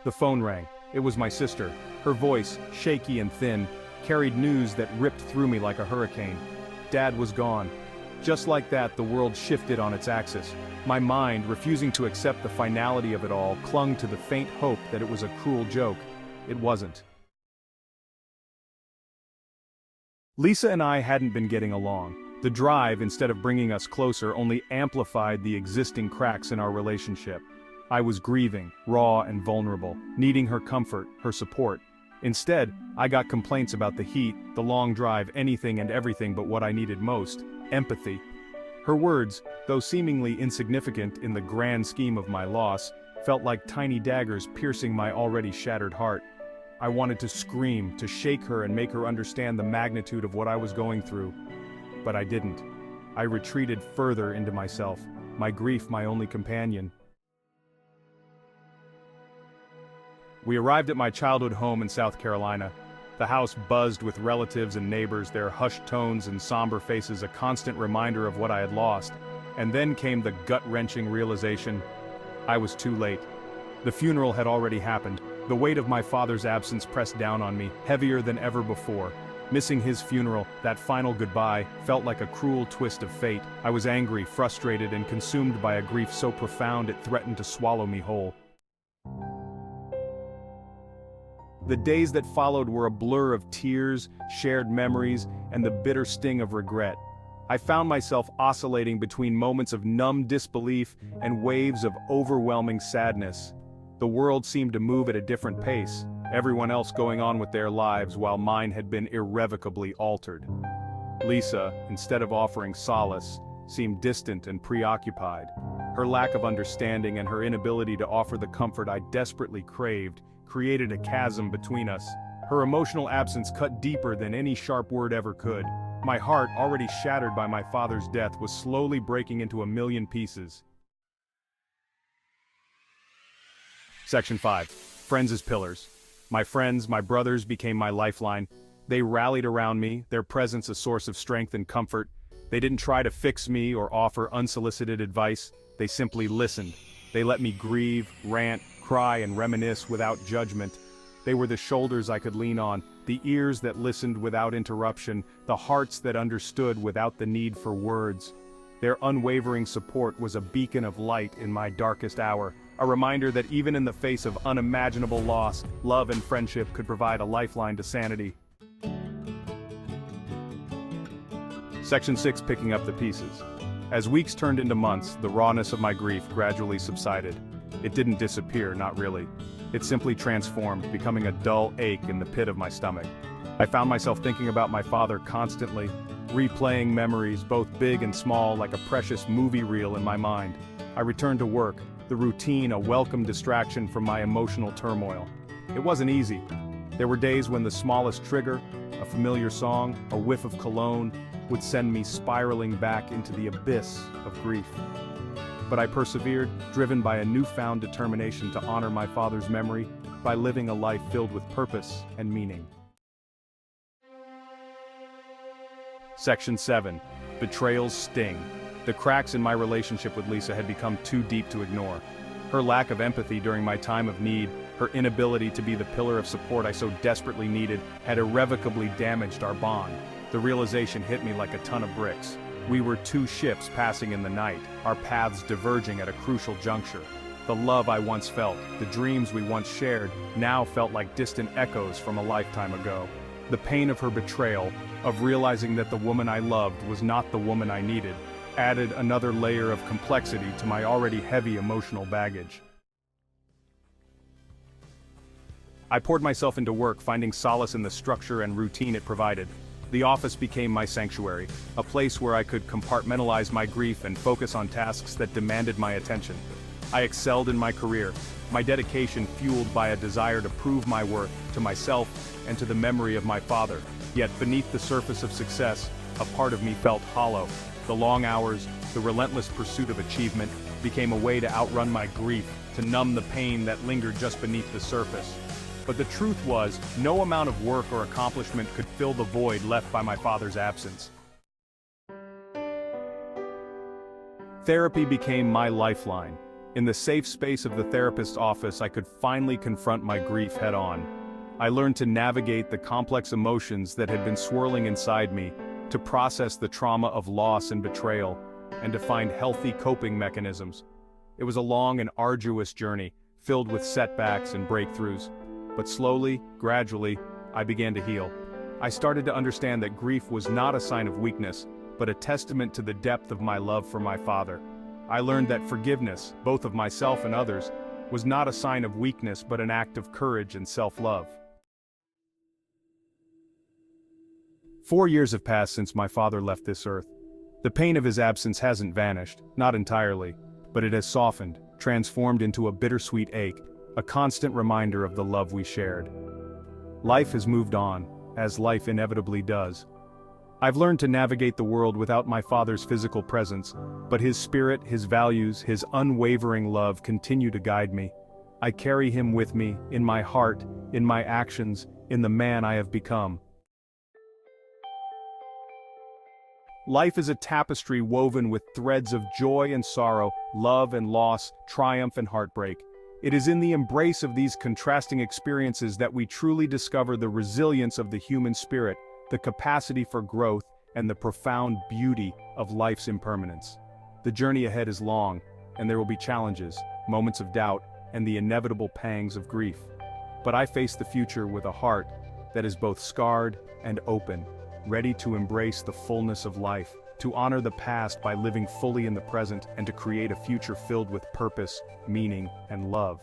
The phone rang. It was my sister. Her voice, shaky and thin, carried news that ripped through me like a hurricane. Dad was gone. Just like that, the world shifted on its axis. My mind, refusing to accept the finality of it all, clung to the faint hope that it was a cruel joke. It wasn't. Lisa and I hadn't been getting along. The drive, instead of bringing us closer, only amplified the existing cracks in our relationship. I was grieving, raw and vulnerable, needing her comfort, her support. Instead, I got complaints about the heat, the long drive, anything and everything but what I needed most: empathy. Her words, though seemingly insignificant in the grand scheme of my loss, felt like tiny daggers piercing my already shattered heart. I wanted to scream, to shake her and make her understand the magnitude of what I was going through. But I didn't. I retreated further into myself, my grief my only companion. We arrived at my childhood home in South Carolina. The house buzzed with relatives and neighbors, their hushed tones and somber faces a constant reminder of what I had lost. And then came the gut-wrenching realization: I was too late. The funeral had already happened. The weight of my father's absence pressed down on me, heavier than ever before. Missing his funeral, that final goodbye, felt like a cruel twist of fate. I was angry, frustrated, and consumed by a grief so profound it threatened to swallow me whole. The days that followed were a blur of tears, shared memories, and the bitter sting of regret. I found myself oscillating between moments of numb disbelief and waves of overwhelming sadness. The world seemed to move at a different pace, everyone else going on with their lives while mine had been irrevocably altered. Lisa, instead of offering solace, seemed distant and preoccupied. Her lack of understanding and her inability to offer the comfort I desperately craved created a chasm between us. Her emotional absence cut deeper than any sharp word ever could. My heart, already shattered by my father's death, was slowly breaking into a million pieces. Section 5. Friends as pillars. My friends, my brothers, became my lifeline. They rallied around me, their presence a source of strength and comfort. They didn't try to fix me or offer unsolicited advice. They simply listened. They let me grieve, rant, cry, and reminisce without judgment. They were the shoulders I could lean on, the ears that listened without interruption, the hearts that understood without the need for words. Their unwavering support was a beacon of light in my darkest hour, a reminder that even in the face of unimaginable loss, love and friendship could provide a lifeline to sanity. Section 6. Picking up the pieces. As weeks turned into months, the rawness of my grief gradually subsided. It didn't disappear, not really. It simply transformed, becoming a dull ache in the pit of my stomach. I found myself thinking about my father constantly, replaying memories, both big and small, like a precious movie reel in my mind. I returned to work, the routine a welcome distraction from my emotional turmoil. It wasn't easy. There were days when the smallest trigger, a familiar song, a whiff of cologne, would send me spiraling back into the abyss of grief. But I persevered, driven by a newfound determination to honor my father's memory by living a life filled with purpose and meaning. Section 7. Betrayal's sting. The cracks in my relationship with Lisa had become too deep to ignore. Her lack of empathy during my time of need, her inability to be the pillar of support I so desperately needed, had irrevocably damaged our bond. The realization hit me like a ton of bricks. We were two ships passing in the night, our paths diverging at a crucial juncture. The love I once felt, the dreams we once shared, now felt like distant echoes from a lifetime ago. The pain of her betrayal, of realizing that the woman I loved was not the woman I needed, added another layer of complexity to my already heavy emotional baggage. I poured myself into work, finding solace in the structure and routine it provided. The office became my sanctuary, a place where I could compartmentalize my grief and focus on tasks that demanded my attention. I excelled in my career, my dedication fueled by a desire to prove my worth to myself and to the memory of my father. Yet beneath the surface of success, a part of me felt hollow. The long hours, the relentless pursuit of achievement, became a way to outrun my grief, to numb the pain that lingered just beneath the surface. But the truth was, no amount of work or accomplishment could fill the void left by my father's absence. Therapy became my lifeline. In the safe space of the therapist's office, I could finally confront my grief head-on. I learned to navigate the complex emotions that had been swirling inside me, to process the trauma of loss and betrayal, and to find healthy coping mechanisms. It was a long and arduous journey, filled with setbacks and breakthroughs. But slowly, gradually, I began to heal. I started to understand that grief was not a sign of weakness, but a testament to the depth of my love for my father. I learned that forgiveness, both of myself and others, was not a sign of weakness but an act of courage and self-love. 4 years have passed since my father left this earth. The pain of his absence hasn't vanished, not entirely, but it has softened, transformed into a bittersweet ache, a constant reminder of the love we shared. Life has moved on, as life inevitably does. I've learned to navigate the world without my father's physical presence, but his spirit, his values, his unwavering love continue to guide me. I carry him with me, in my heart, in my actions, in the man I have become. Life is a tapestry woven with threads of joy and sorrow, love and loss, triumph and heartbreak. It is in the embrace of these contrasting experiences that we truly discover the resilience of the human spirit, the capacity for growth, and the profound beauty of life's impermanence. The journey ahead is long, and there will be challenges, moments of doubt, and the inevitable pangs of grief. But I face the future with a heart that is both scarred and open, ready to embrace the fullness of life, to honor the past by living fully in the present, and to create a future filled with purpose, meaning, and love.